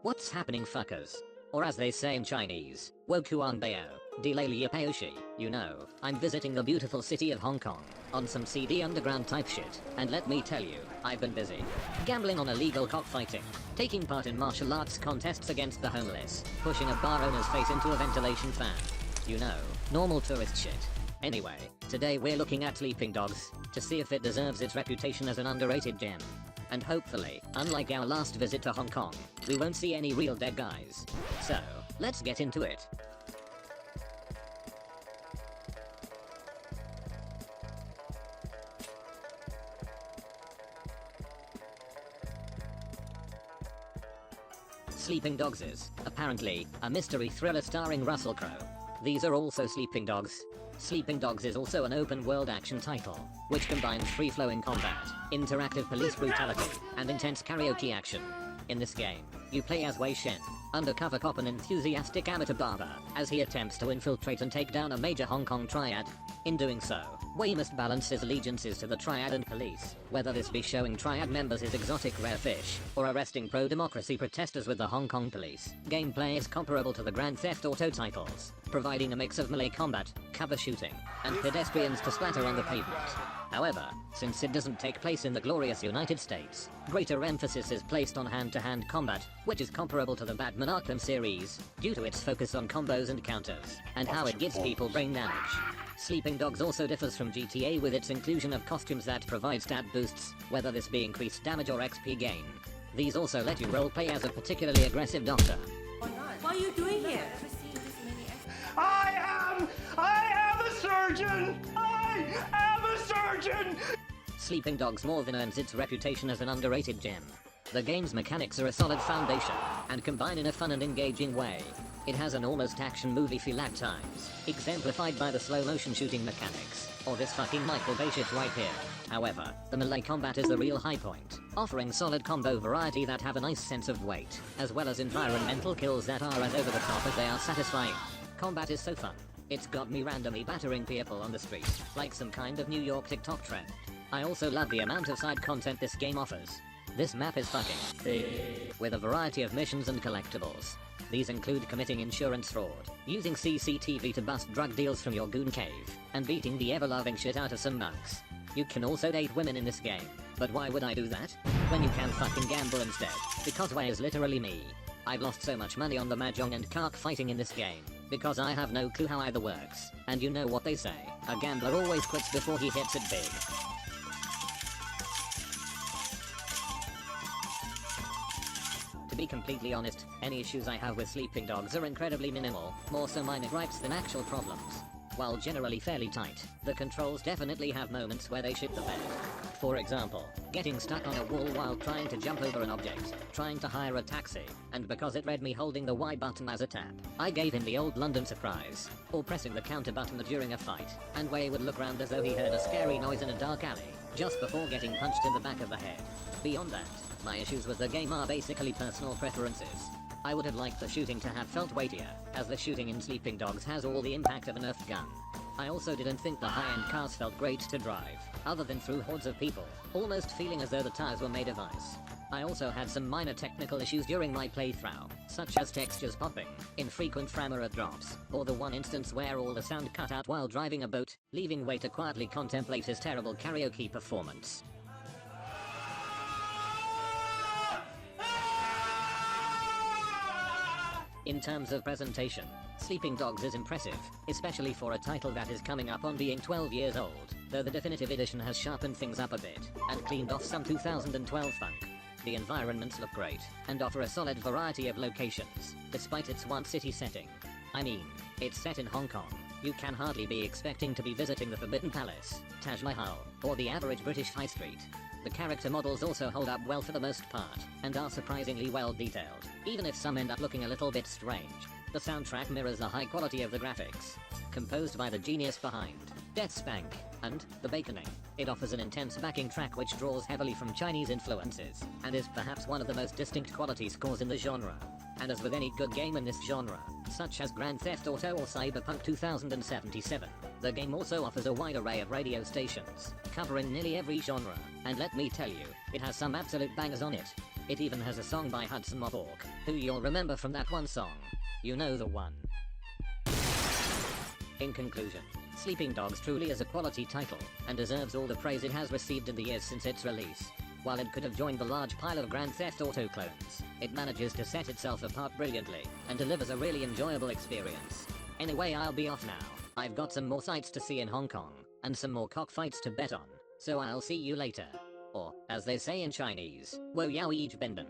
What's happening, fuckers? Or as they say in Chinese, Wokuan Bao, Delay Paoshi. You know, I'm visiting the beautiful city of Hong Kong, on some CD underground type shit, and let me tell you, I've been busy. Gambling on illegal cockfighting, taking part in martial arts contests against the homeless, pushing a bar owner's face into a ventilation fan. You know, normal tourist shit. Anyway, today we're looking at Sleeping Dogs, to see if it deserves its reputation as an underrated gem. And hopefully, unlike our last visit to Hong Kong, we won't see any real dead guys. So, let's get into it. Sleeping Dogs is, apparently, a mystery thriller starring Russell Crowe. These are also Sleeping Dogs. Sleeping Dogs is also an open-world action title, which combines free-flowing combat, interactive police brutality, and intense karaoke action. In this game, you play as Wei Shen, undercover cop and enthusiastic amateur barber, as he attempts to infiltrate and take down a major Hong Kong triad. In doing so, Wei must balance his allegiances to the triad and police, whether this be showing triad members his exotic rare fish, or arresting pro-democracy protesters with the Hong Kong police. Gameplay is comparable to the Grand Theft Auto titles, providing a mix of melee combat, cover shooting, and pedestrians to splatter on the pavement. However, since it doesn't take place in the glorious United States, greater emphasis is placed on hand-to-hand combat, which is comparable to the Batman Arkham series, due to its focus on combos and counters, and how it gives people brain damage. Sleeping Dogs also differs from GTA with its inclusion of costumes that provide stat boosts, whether this be increased damage or XP gain. These also let you roleplay as a particularly aggressive doctor. What are you doing here? I am a surgeon! I am a surgeon! Sleeping Dogs more than earns its reputation as an underrated gem. The game's mechanics are a solid foundation, and combine in a fun and engaging way. It has an almost action movie feel at times, exemplified by the slow motion shooting mechanics, or this fucking Michael Bay shit right here. However, the melee combat is the real high point, offering solid combo variety that have a nice sense of weight, as well as environmental kills that are as over the top as they are satisfying. Combat is so fun, it's got me randomly battering people on the street, like some kind of New York TikTok trend. I also love the amount of side content this game offers. This map is fucking big, with a variety of missions and collectibles. These include committing insurance fraud, using CCTV to bust drug deals from your goon cave, and beating the ever-loving shit out of some monks. You can also date women in this game, but why would I do that? When you can fucking gamble instead, because Wei is literally me. I've lost so much money on the mahjong and cockfighting in this game, because I have no clue how either works, and you know what they say, a gambler always quits before he hits it big. To be completely honest, any issues I have with Sleeping Dogs are incredibly minimal, more so minor gripes than actual problems. While generally fairly tight, the controls definitely have moments where they shit the bed. For example, getting stuck on a wall while trying to jump over an object, trying to hire a taxi, and because it read me holding the Y button as a tap, I gave him the old London surprise, or pressing the counter button during a fight, and Wei would look round as though he heard a scary noise in a dark alley, just before getting punched in the back of the head. Beyond that, my issues with the game are basically personal preferences. I would have liked the shooting to have felt weightier, as the shooting in Sleeping Dogs has all the impact of a Nerf gun. I also didn't think the high-end cars felt great to drive, other than through hordes of people, almost feeling as though the tires were made of ice. I also had some minor technical issues during my playthrough, such as textures popping, infrequent frame drops, or the one instance where all the sound cut out while driving a boat, leaving Wei to quietly contemplate his terrible karaoke performance. In terms of presentation, Sleeping Dogs is impressive, especially for a title that is coming up on being 12 years old, though the definitive edition has sharpened things up a bit, and cleaned off some 2012 funk. The environments look great, and offer a solid variety of locations, despite its one city setting. I mean, it's set in Hong Kong. You can hardly be expecting to be visiting the Forbidden Palace, Taj Mahal, or the average British high street. The character models also hold up well for the most part, and are surprisingly well detailed, even if some end up looking a little bit strange. The soundtrack mirrors the high quality of the graphics, composed by the genius behind Death Spank and The Baconing. It offers an intense backing track which draws heavily from Chinese influences, and is perhaps one of the most distinct quality scores in the genre. And as with any good game in this genre, such as Grand Theft Auto or Cyberpunk 2077, the game also offers a wide array of radio stations, covering nearly every genre, and let me tell you, it has some absolute bangers on it. It even has a song by Hudson Mohawk, who you'll remember from that one song. You know the one. In conclusion, Sleeping Dogs truly is a quality title, and deserves all the praise it has received in the years since its release. While it could have joined the large pile of Grand Theft Auto clones, it manages to set itself apart brilliantly, and delivers a really enjoyable experience. Anyway, I'll be off now. I've got some more sights to see in Hong Kong, and some more cockfights to bet on, so I'll see you later. Or, as they say in Chinese, wo yao yi benden.